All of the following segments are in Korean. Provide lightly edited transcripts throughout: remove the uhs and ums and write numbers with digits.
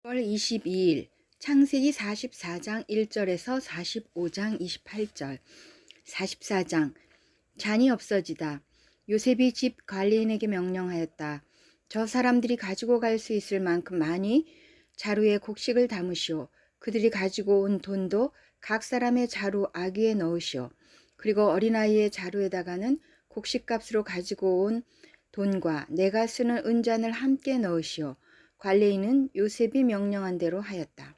6월 22일 창세기 44장 1절에서 45장 28절. 44장 잔이 없어지다. 요셉이 집 관리인에게 명령하였다. 저 사람들이 가지고 갈 수 있을 만큼 많이 자루에 곡식을 담으시오. 그들이 가지고 온 돈도 각 사람의 자루 아귀에 넣으시오. 그리고 어린아이의 자루에다가는 곡식값으로 가지고 온 돈과 내가 쓰는 은잔을 함께 넣으시오. 관리인은 요셉이 명령한 대로 하였다.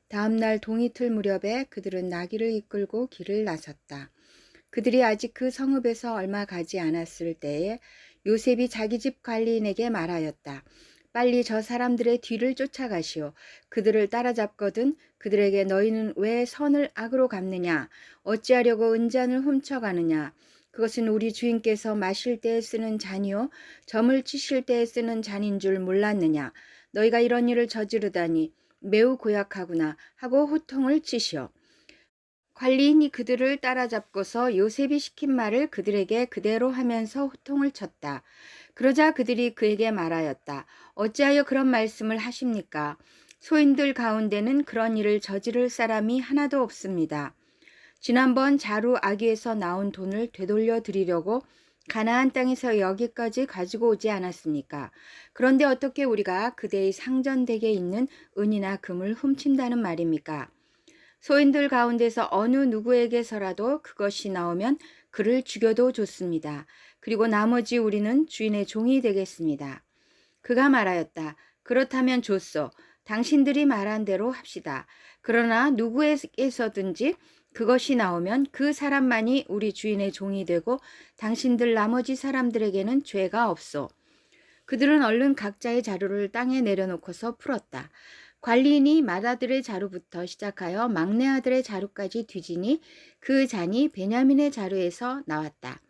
다음 날 동이틀 무렵에 그들은 나귀를 이끌고 길을 나섰다. 그들이 아직 그 성읍에서 얼마 가지 않았을 때에 요셉이 자기 집 관리인에게 말하였다. 빨리 저 사람들의 뒤를 쫓아가시오. 그들을 따라잡거든 그들에게 너희는 왜 선을 악으로 갚느냐? 어찌하려고 은잔을 훔쳐가느냐? 그것은 우리 주인께서 마실 때에 쓰는 잔이요 점을 치실 때에 쓰는 잔인 줄 몰랐느냐? 너희가 이런 일을 저지르다니 매우 고약하구나 하고 호통을 치시오. 관리인이 그들을 따라잡고서 요셉이 시킨 말을 그들에게 그대로 하면서 호통을 쳤다. 그러자 그들이 그에게 말하였다. 어찌하여 그런 말씀을 하십니까? 소인들 가운데는 그런 일을 저지를 사람이 하나도 없습니다. 지난번 자루 아귀에서 나온 돈을 되돌려 드리려고 가나안 땅에서 여기까지 가지고 오지 않았습니까? 그런데 어떻게 우리가 그대의 상전댁에 있는 은이나 금을 훔친다는 말입니까? 소인들 가운데서 어느 누구에게서라도 그것이 나오면 그를 죽여도 좋습니다. 그리고 나머지 우리는 주인의 종이 되겠습니다. 그가 말하였다. 그렇다면 좋소. 당신들이 말한 대로 합시다. 그러나 누구에게서든지 그것이 나오면 그 사람만이 우리 주인의 종이 되고 당신들 나머지 사람들에게는 죄가 없소. 그들은 얼른 각자의 자루를 땅에 내려놓고서 풀었다. 관리인이 맏아들의 자루부터 시작하여 막내 아들의 자루까지 뒤지니 그 잔이 베냐민의 자루에서 나왔다.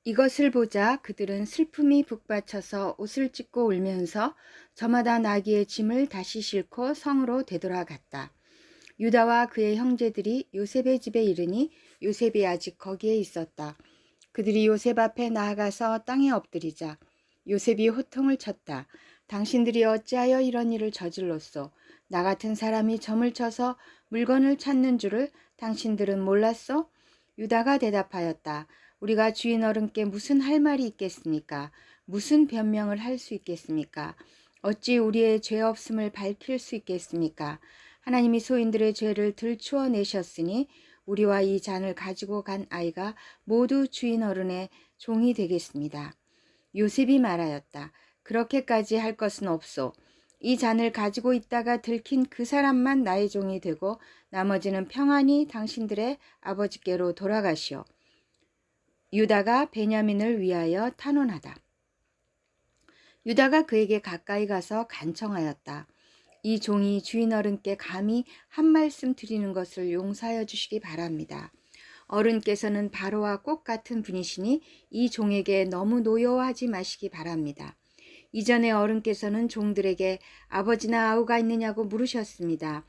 이것을 보자 그들은 슬픔이 북받쳐서 옷을 찢고 울면서 저마다 나귀의 짐을 다시 싣고 성으로 되돌아갔다. 유다와 그의 형제들이 요셉의 집에 이르니 요셉이 아직 거기에 있었다. 그들이 요셉 앞에 나아가서 땅에 엎드리자 요셉이 호통을 쳤다. 당신들이 어찌하여 이런 일을 저질렀소? 나 같은 사람이 점을 쳐서 물건을 찾는 줄을 당신들은 몰랐소? 유다가 대답하였다. 우리가 주인 어른께 무슨 할 말이 있겠습니까? 무슨 변명을 할 수 있겠습니까? 어찌 우리의 죄 없음을 밝힐 수 있겠습니까? 하나님이 소인들의 죄를 들추어 내셨으니 우리와 이 잔을 가지고 간 아이가 모두 주인 어른의 종이 되겠습니다. 요셉이 말하였다. 그렇게까지 할 것은 없소. 이 잔을 가지고 있다가 들킨 그 사람만 나의 종이 되고 나머지는 평안히 당신들의 아버지께로 돌아가시오. 유다가 베냐민을 위하여 탄원하다. 유다가 그에게 가까이 가서 간청하였다. 이 종이 주인 어른께 감히 한 말씀 드리는 것을 용서하여 주시기 바랍니다. 어른께서는 바로와 꽃 같은 분이시니 이 종에게 너무 노여워하지 마시기 바랍니다. 이전에 어른께서는 종들에게 아버지나 아우가 있느냐고 물으셨습니다.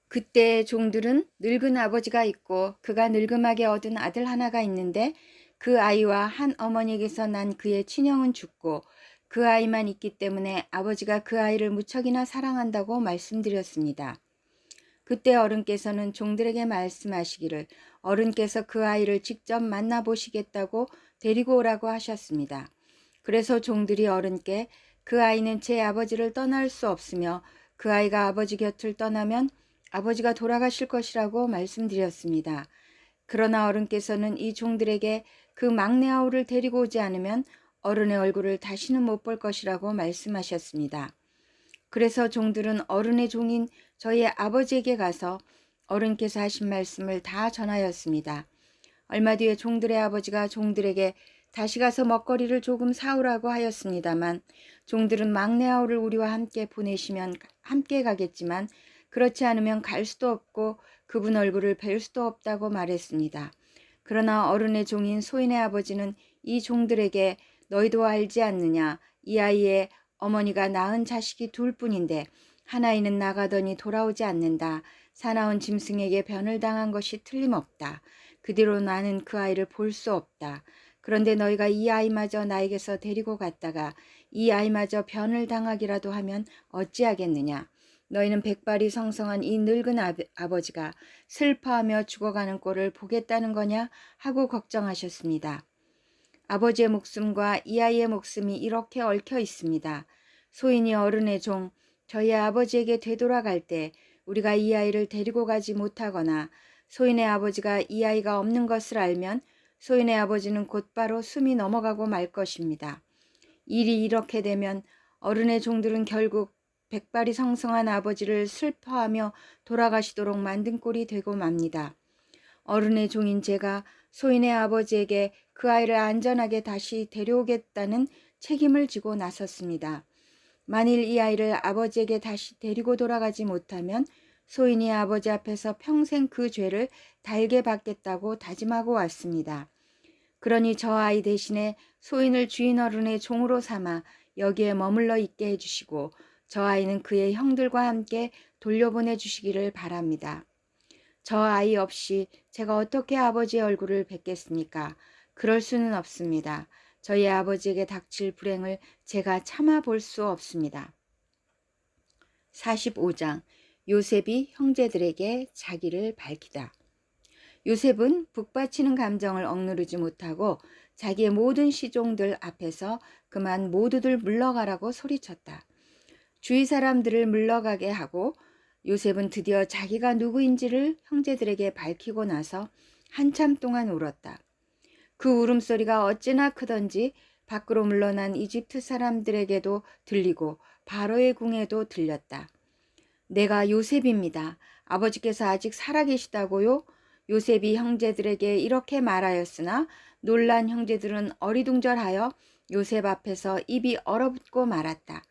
그때 종들은 늙은 아버지가 있고 그가 늙음하게 얻은 아들 하나가 있는데 그 아이와 한 어머니에게서 난 그의 친형은 죽고 그 아이만 있기 때문에 아버지가 그 아이를 무척이나 사랑한다고 말씀드렸습니다. 그때 어른께서는 종들에게 말씀하시기를 어른께서 그 아이를 직접 만나보시겠다고 데리고 오라고 하셨습니다. 그래서 종들이 어른께 그 아이는 제 아버지를 떠날 수 없으며 그 아이가 아버지 곁을 떠나면 아버지가 돌아가실 것이라고 말씀드렸습니다. 그러나 어른께서는 이 종들에게 그 막내 아우를 데리고 오지 않으면 어른의 얼굴을 다시는 못 볼 것이라고 말씀하셨습니다. 그래서 종들은 어른의 종인 저희 아버지에게 가서 어른께서 하신 말씀을 다 전하였습니다. 얼마 뒤에 종들의 아버지가 종들에게 다시 가서 먹거리를 조금 사오라고 하였습니다만 종들은 막내 아우를 우리와 함께 보내시면 함께 가겠지만 그렇지 않으면 갈 수도 없고 그분 얼굴을 뵐 수도 없다고 말했습니다. 그러나 어른의 종인 소인의 아버지는 이 종들에게 너희도 알지 않느냐? 이 아이의 어머니가 낳은 자식이 둘뿐인데 하나이는 나가더니 돌아오지 않는다. 사나운 짐승에게 변을 당한 것이 틀림없다. 그 뒤로 나는 그 아이를 볼 수 없다. 그런데 너희가 이 아이마저 나에게서 데리고 갔다가 이 아이마저 변을 당하기라도 하면 어찌하겠느냐. 너희는 백발이 성성한 이 늙은 아버지가 슬퍼하며 죽어가는 꼴을 보겠다는 거냐 하고 걱정하셨습니다. 아버지의 목숨과 이 아이의 목숨이 이렇게 얽혀 있습니다. 소인이 어른의 종, 저희 아버지에게 되돌아갈 때 우리가 이 아이를 데리고 가지 못하거나 소인의 아버지가 이 아이가 없는 것을 알면 소인의 아버지는 곧바로 숨이 넘어가고 말 것입니다. 일이 이렇게 되면 어른의 종들은 결국 백발이 성성한 아버지를 슬퍼하며 돌아가시도록 만든 꼴이 되고 맙니다. 어른의 종인 제가 소인의 아버지에게 그 아이를 안전하게 다시 데려오겠다는 책임을 지고 나섰습니다. 만일 이 아이를 아버지에게 다시 데리고 돌아가지 못하면 소인이 아버지 앞에서 평생 그 죄를 달게 받겠다고 다짐하고 왔습니다. 그러니 저 아이 대신에 소인을 주인 어른의 종으로 삼아 여기에 머물러 있게 해주시고 저 아이는 그의 형들과 함께 돌려보내 주시기를 바랍니다. 저 아이 없이 제가 어떻게 아버지의 얼굴을 뵙겠습니까? 그럴 수는 없습니다. 저희 아버지에게 닥칠 불행을 제가 참아 볼 수 없습니다. 45장 요셉이 형제들에게 자기를 밝히다. 요셉은 북받치는 감정을 억누르지 못하고 자기의 모든 시종들 앞에서 그만 모두들 물러가라고 소리쳤다. 주위 사람들을 물러가게 하고 요셉은 드디어 자기가 누구인지를 형제들에게 밝히고 나서 한참 동안 울었다. 그 울음소리가 어찌나 크던지 밖으로 물러난 이집트 사람들에게도 들리고 바로의 궁에도 들렸다. 내가 요셉입니다. 아버지께서 아직 살아계시다고요? 요셉이 형제들에게 이렇게 말하였으나 놀란 형제들은 어리둥절하여 요셉 앞에서 입이 얼어붙고 말았다.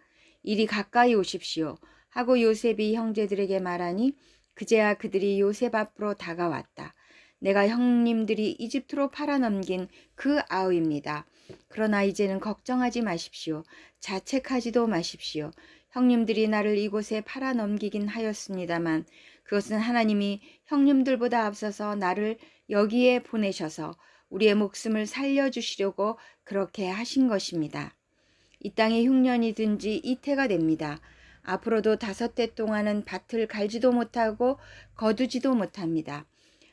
이리 가까이 오십시오 하고 요셉이 형제들에게 말하니 그제야 그들이 요셉 앞으로 다가왔다. 내가 형님들이 이집트로 팔아넘긴 그 아우입니다. 그러나 이제는 걱정하지 마십시오. 자책하지도 마십시오. 형님들이 나를 이곳에 팔아넘기긴 하였습니다만 그것은 하나님이 형님들보다 앞서서 나를 여기에 보내셔서 우리의 목숨을 살려주시려고 그렇게 하신 것입니다. 이 땅에 흉년이 든 지 이태가 됩니다. 앞으로도 5대 동안은 밭을 갈지도 못하고 거두지도 못합니다.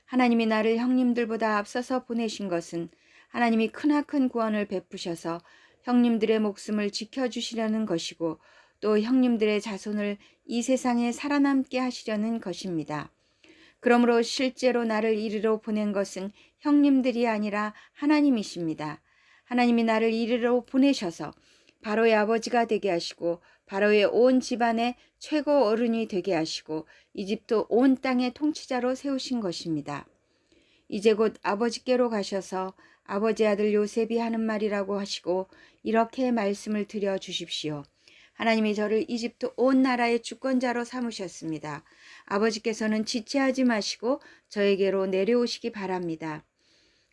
하나님이 나를 형님들보다 앞서서 보내신 것은 하나님이 크나큰 구원을 베푸셔서 형님들의 목숨을 지켜주시려는 것이고 또 형님들의 자손을 이 세상에 살아남게 하시려는 것입니다. 그러므로 실제로 나를 이리로 보낸 것은 형님들이 아니라 하나님이십니다. 하나님이 나를 이리로 보내셔서 바로의 아버지가 되게 하시고 바로의 온 집안의 최고 어른이 되게 하시고 이집트 온 땅의 통치자로 세우신 것입니다. 이제 곧 아버지께로 가셔서 아버지 아들 요셉이 하는 말이라고 하시고 이렇게 말씀을 드려 주십시오. 하나님이 저를 이집트 온 나라의 주권자로 삼으셨습니다. 아버지께서는 지체하지 마시고 저에게로 내려오시기 바랍니다.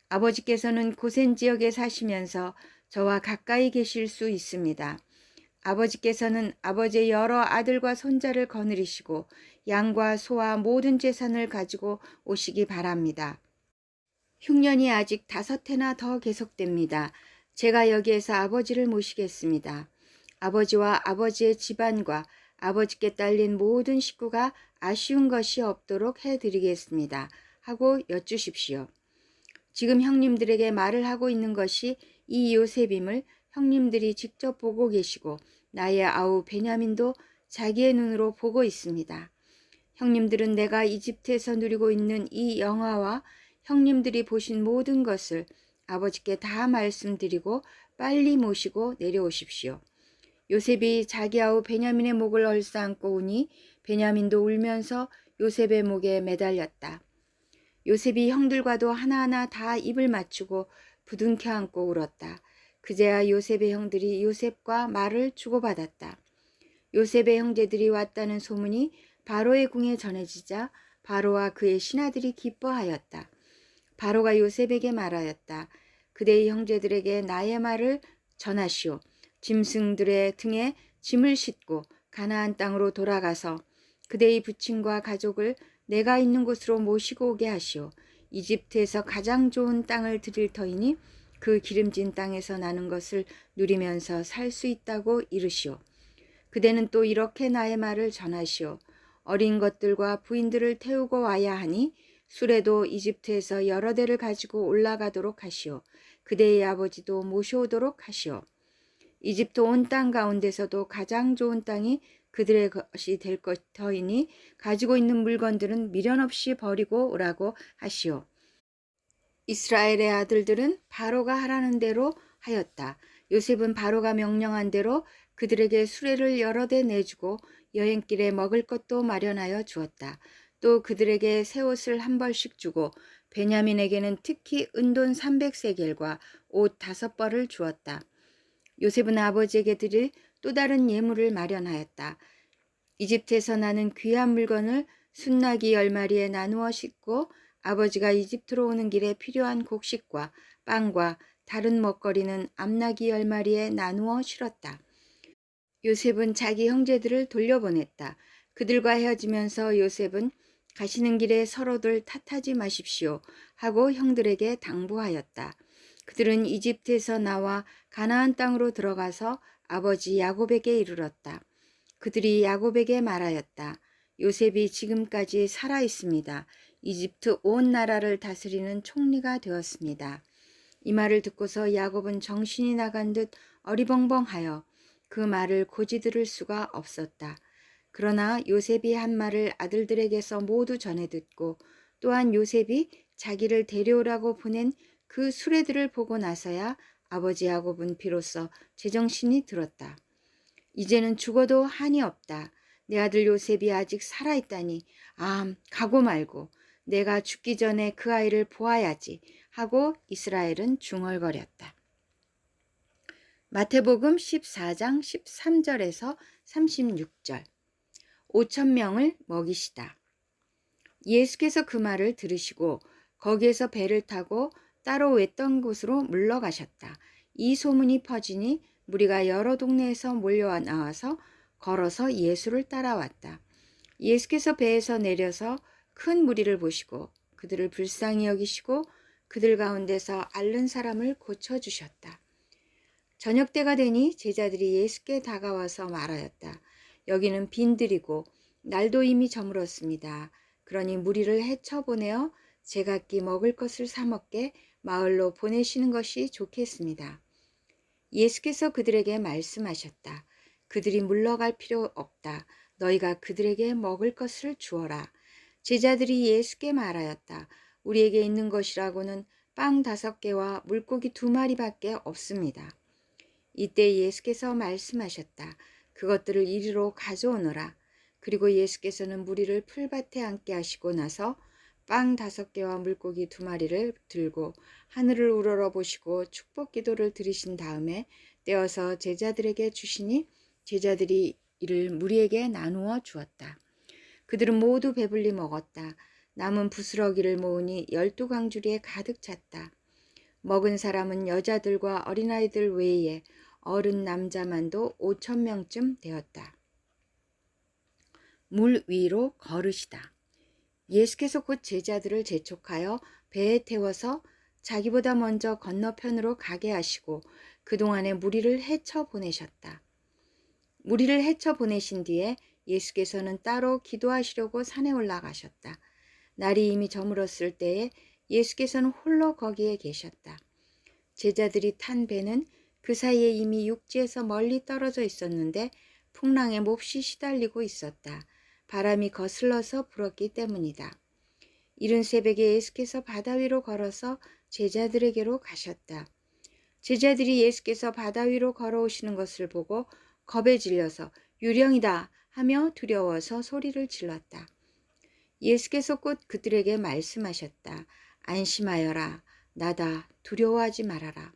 아버지께서는 고센 지역에 사시면서 저와 가까이 계실 수 있습니다. 아버지께서는 아버지의 여러 아들과 손자를 거느리시고 양과 소와 모든 재산을 가지고 오시기 바랍니다. 흉년이 아직 5해나 더 계속됩니다. 제가 여기에서 아버지를 모시겠습니다. 아버지와 아버지의 집안과 아버지께 딸린 모든 식구가 아쉬운 것이 없도록 해드리겠습니다. 하고 여쭈십시오. 지금 형님들에게 말을 하고 있는 것이 이 요셉임을 형님들이 직접 보고 계시고 나의 아우 베냐민도 자기의 눈으로 보고 있습니다. 형님들은 내가 이집트에서 누리고 있는 이 영화와 형님들이 보신 모든 것을 아버지께 다 말씀드리고 빨리 모시고 내려오십시오. 요셉이 자기 아우 베냐민의 목을 얼싸안고 우니 베냐민도 울면서 요셉의 목에 매달렸다. 요셉이 형들과도 하나하나 다 입을 맞추고 부둥켜 안고 울었다. 그제야 요셉의 형들이 요셉과 말을 주고받았다. 요셉의 형제들이 왔다는 소문이 바로의 궁에 전해지자 바로와 그의 신하들이 기뻐하였다. 바로가 요셉에게 말하였다. 그대의 형제들에게 나의 말을 전하시오. 짐승들의 등에 짐을 싣고 가나안 땅으로 돌아가서 그대의 부친과 가족을 내가 있는 곳으로 모시고 오게 하시오. 이집트에서 가장 좋은 땅을 드릴 터이니 그 기름진 땅에서 나는 것을 누리면서 살 수 있다고 이르시오. 그대는 또 이렇게 나의 말을 전하시오. 어린 것들과 부인들을 태우고 와야 하니 수레도 이집트에서 여러 대를 가지고 올라가도록 하시오. 그대의 아버지도 모셔오도록 하시오. 이집트 온 땅 가운데서도 가장 좋은 땅이 그들의 것이 될 터이니 가지고 있는 물건들은 미련 없이 버리고 오라고 하시오. 이스라엘의 아들들은 바로가 하라는 대로 하였다. 요셉은 바로가 명령한 대로 그들에게 수레를 여러 대 내주고 여행길에 먹을 것도 마련하여 주었다. 또 그들에게 새 옷을 한 벌씩 주고 베냐민에게는 특히 은돈 300세겔과 옷 5벌을 주었다. 요셉은 아버지에게 드릴 또 다른 예물을 마련하였다. 이집트에서 나는 귀한 물건을 순나기 10마리에 나누어 싣고 아버지가 이집트로 오는 길에 필요한 곡식과 빵과 다른 먹거리는 암나기 10마리에 나누어 실었다. 요셉은 자기 형제들을 돌려보냈다. 그들과 헤어지면서 요셉은 가시는 길에 서로들 탓하지 마십시오 하고 형들에게 당부하였다. 그들은 이집트에서 나와 가나안 땅으로 들어가서 아버지 야곱에게 이르렀다. 그들이 야곱에게 말하였다. 요셉이 지금까지 살아 있습니다. 이집트 온 나라를 다스리는 총리가 되었습니다. 이 말을 듣고서 야곱은 정신이 나간 듯 어리벙벙하여 그 말을 고지 들을 수가 없었다. 그러나 요셉이 한 말을 아들들에게서 모두 전해 듣고 또한 요셉이 자기를 데려오라고 보낸 그 수레들을 보고 나서야 아버지 야곱은 비로소 제정신이 들었다. 이제는 죽어도 한이 없다. 내 아들 요셉이 아직 살아있다니 가고 말고 내가 죽기 전에 그 아이를 보아야지 하고 이스라엘은 중얼거렸다. 마태복음 14장 13절에서 36절 5천 명을 먹이시다. 예수께서 그 말을 들으시고 거기에서 배를 타고 따로 외딴 곳으로 물러가셨다. 이 소문이 퍼지니 무리가 여러 동네에서 몰려 나와서 걸어서 예수를 따라왔다. 예수께서 배에서 내려서 큰 무리를 보시고 그들을 불쌍히 여기시고 그들 가운데서 앓는 사람을 고쳐주셨다. 저녁 때가 되니 제자들이 예수께 다가와서 말하였다. 여기는 빈들이고 날도 이미 저물었습니다. 그러니 무리를 헤쳐보내어 제각기 먹을 것을 사 먹게 마을로 보내시는 것이 좋겠습니다. 예수께서 그들에게 말씀하셨다. 그들이 물러갈 필요 없다. 너희가 그들에게 먹을 것을 주어라. 제자들이 예수께 말하였다. 우리에게 있는 것이라고는 빵 5개와 물고기 2마리밖에 없습니다. 이때 예수께서 말씀하셨다. 그것들을 이리로 가져오너라. 그리고 예수께서는 무리를 풀밭에 앉게 하시고 나서 빵 5개와 물고기 2마리를 들고 하늘을 우러러 보시고 축복 기도를 드리신 다음에 떼어서 제자들에게 주시니 제자들이 이를 무리에게 나누어 주었다. 그들은 모두 배불리 먹었다. 남은 부스러기를 모으니 12광주리에 가득 찼다. 먹은 사람은 여자들과 어린아이들 외에 어른 남자만도 5천 명쯤 되었다. 물 위로 걸으시다. 예수께서 곧 제자들을 재촉하여 배에 태워서 자기보다 먼저 건너편으로 가게 하시고 그동안에 무리를 헤쳐 보내셨다. 무리를 헤쳐 보내신 뒤에 예수께서는 따로 기도하시려고 산에 올라가셨다. 날이 이미 저물었을 때에 예수께서는 홀로 거기에 계셨다. 제자들이 탄 배는 그 사이에 이미 육지에서 멀리 떨어져 있었는데 풍랑에 몹시 시달리고 있었다. 바람이 거슬러서 불었기 때문이다. 이른 새벽에 예수께서 바다 위로 걸어서 제자들에게로 가셨다. 제자들이 예수께서 바다 위로 걸어오시는 것을 보고 겁에 질려서 유령이다 하며 두려워서 소리를 질렀다. 예수께서 곧 그들에게 말씀하셨다. 안심하여라. 나다. 두려워하지 말아라.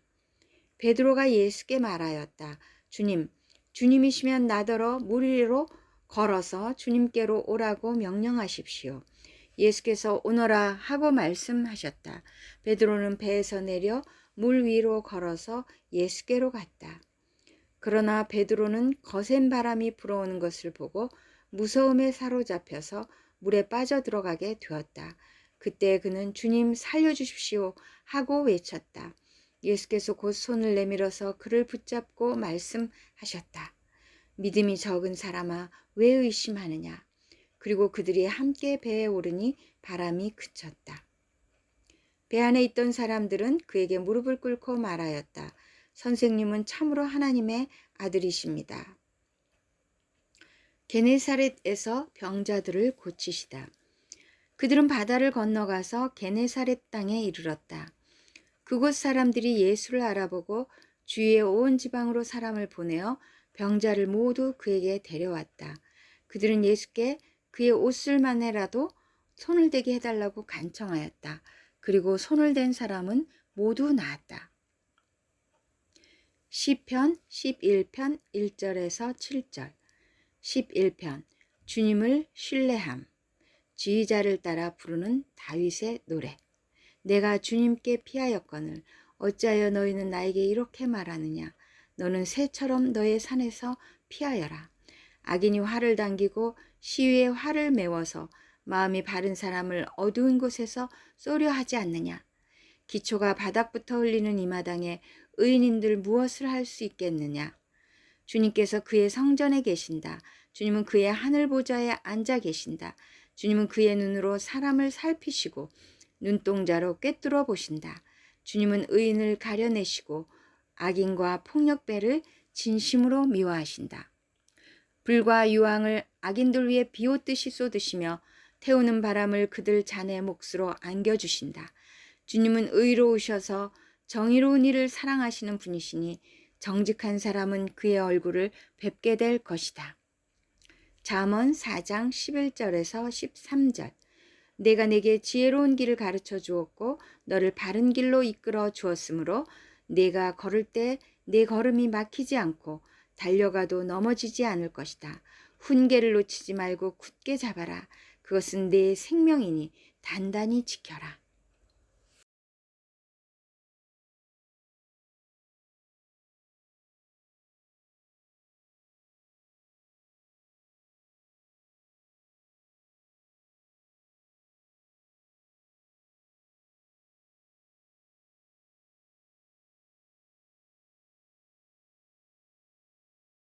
베드로가 예수께 말하였다. 주님이시면 나더러 물 위로 걸어서 주님께로 오라고 명령하십시오. 예수께서 오너라 하고 말씀하셨다. 베드로는 배에서 내려 물 위로 걸어서 예수께로 갔다. 그러나 베드로는 거센 바람이 불어오는 것을 보고 무서움에 사로잡혀서 물에 빠져 들어가게 되었다. 그때 그는 주님 살려주십시오 하고 외쳤다. 예수께서 곧 손을 내밀어서 그를 붙잡고 말씀하셨다. 믿음이 적은 사람아 왜 의심하느냐. 그리고 그들이 함께 배에 오르니 바람이 그쳤다. 배 안에 있던 사람들은 그에게 무릎을 꿇고 말하였다. 선생님은 참으로 하나님의 아들이십니다. 게네사렛에서 병자들을 고치시다. 그들은 바다를 건너가서 게네사렛 땅에 이르렀다. 그곳 사람들이 예수를 알아보고 주위의 온 지방으로 사람을 보내어 병자를 모두 그에게 데려왔다. 그들은 예수께 그의 옷을만해라도 손을 대게 해달라고 간청하였다. 그리고 손을 댄 사람은 모두 나았다. 시편 11편 1절에서 7절. 11편 주님을 신뢰함. 지휘자를 따라 부르는 다윗의 노래. 내가 주님께 피하였거늘 어찌하여 너희는 나에게 이렇게 말하느냐. 너는 새처럼 너의 산에서 피하여라. 악인이 활을 당기고 시위에 활을 메워서 마음이 바른 사람을 어두운 곳에서 쏘려 하지 않느냐. 기초가 바닥부터 흘리는 이 마당에 의인인들 무엇을 할 수 있겠느냐. 주님께서 그의 성전에 계신다. 주님은 그의 하늘 보좌에 앉아 계신다. 주님은 그의 눈으로 사람을 살피시고 눈동자로 꿰뚫어 보신다. 주님은 의인을 가려내시고 악인과 폭력배를 진심으로 미워하신다. 불과 유황을 악인들 위에 비오듯이 쏟으시며 태우는 바람을 그들 잔의 몫으로 안겨주신다. 주님은 의로우셔서 정의로운 일을 사랑하시는 분이시니 정직한 사람은 그의 얼굴을 뵙게 될 것이다. 잠언 4장 11절에서 13절. 내가 내게 지혜로운 길을 가르쳐 주었고 너를 바른 길로 이끌어 주었으므로 내가 걸을 때 내 걸음이 막히지 않고 달려가도 넘어지지 않을 것이다. 훈계를 놓치지 말고 굳게 잡아라. 그것은 내 생명이니 단단히 지켜라.